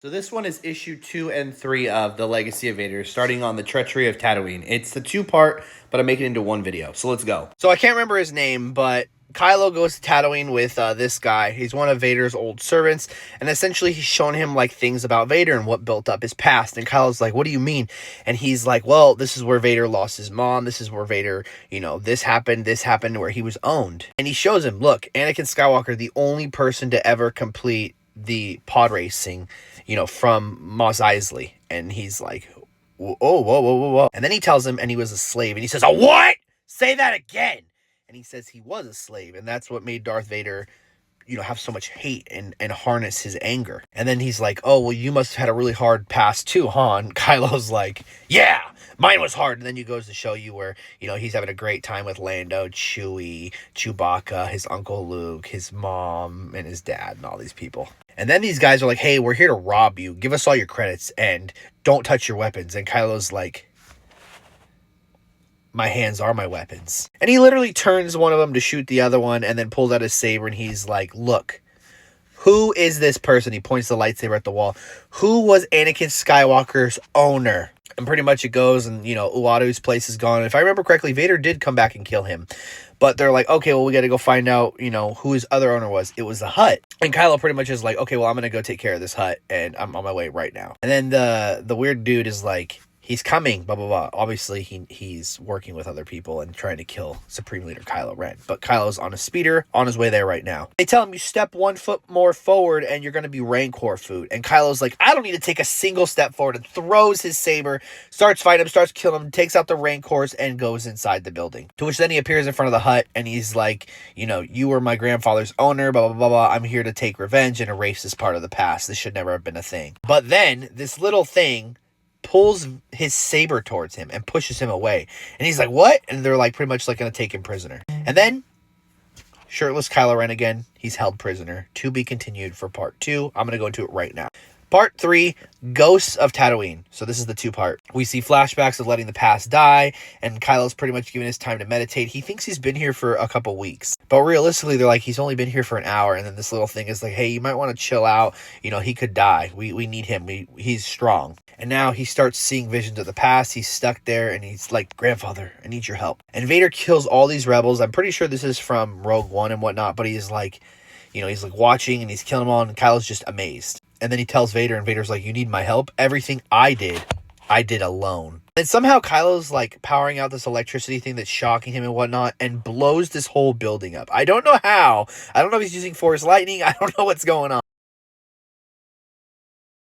So this one is issue 2 and 3 of The Legacy of Vader, starting on the treachery of Tatooine. It's the two-part, but I'm making it into one video. So let's go. So I can't remember his name, but Kylo goes to Tatooine with this guy. He's one of Vader's old servants, and essentially he's showing him like things about Vader and what built up his past. And Kylo's like, "What do you mean?" And he's like, "Well, this is where Vader lost his mom. This is where Vader, this happened, where he was owned." And he shows him, "Look, Anakin Skywalker, the only person to ever complete the pod racing, from Mos Eisley." And he's like, "Whoa, whoa, whoa, whoa, whoa." And then he tells him, and he was a slave. And he says, "A what? Say that again." And he says he was a slave. And that's what made Darth Vader, have so much hate and harness his anger. And then he's like, "Oh, well, you must have had a really hard past too, huh?" And Kylo's like, "Yeah, mine was hard." And then he goes to show you where, he's having a great time with Lando, Chewie, Chewbacca, his uncle Luke, his mom, and his dad, and all these people. And then these guys are like, "Hey, we're here to rob you. Give us all your credits and don't touch your weapons." And Kylo's like, "My hands are my weapons." And he literally turns one of them to shoot the other one and then pulls out his saber and he's like, "Look, who is this person?" He points the lightsaber at the wall. "Who was Anakin Skywalker's owner?" And pretty much it goes, and, Uatu's place is gone. If I remember correctly, Vader did come back and kill him. But they're like, "Okay, well, we got to go find out, who his other owner was." It was the Hutt. And Kylo pretty much is like, "Okay, well, I'm going to go take care of this Hutt, and I'm on my way right now." And then the weird dude is like, "He's coming, blah, blah, blah." Obviously, he's working with other people and trying to kill Supreme Leader Kylo Ren. But Kylo's on a speeder, on his way there right now. They tell him, "You step 1 foot more forward and you're going to be Rancor food." And Kylo's like, "I don't need to take a single step forward," and throws his saber, starts fighting him, starts killing him, takes out the Rancors, and goes inside the building. To which then he appears in front of the Hutt, and he's like, "You were my grandfather's owner, blah, blah, blah, blah. I'm here to take revenge and erase this part of the past. This should never have been a thing." But then, this little thing pulls his saber towards him and pushes him away. And he's like, "What?" And they're like pretty much like going to take him prisoner. And then shirtless Kylo Ren again. He's held prisoner. To be continued for part 2. I'm going to go into it right now. Part 3, Ghosts of Tatooine. So this is the 2-part. We see flashbacks of letting the past die, and Kylo's pretty much given his time to meditate. He thinks he's been here for a couple weeks, but realistically, they're like, he's only been here for an hour. And then this little thing is like, "Hey, you might want to chill out. He could die. We need him. He's strong." And now he starts seeing visions of the past. He's stuck there, and he's like, "Grandfather, I need your help." And Vader kills all these rebels. I'm pretty sure this is from Rogue One and whatnot, but he's like, he's like watching, and he's killing them all, and Kylo's just amazed. And then he tells Vader, and Vader's like, "You need my help? Everything I did alone." And somehow Kylo's like powering out this electricity thing that's shocking him and whatnot, and blows this whole building up. I don't know how. I don't know if he's using Force Lightning. I don't know what's going on.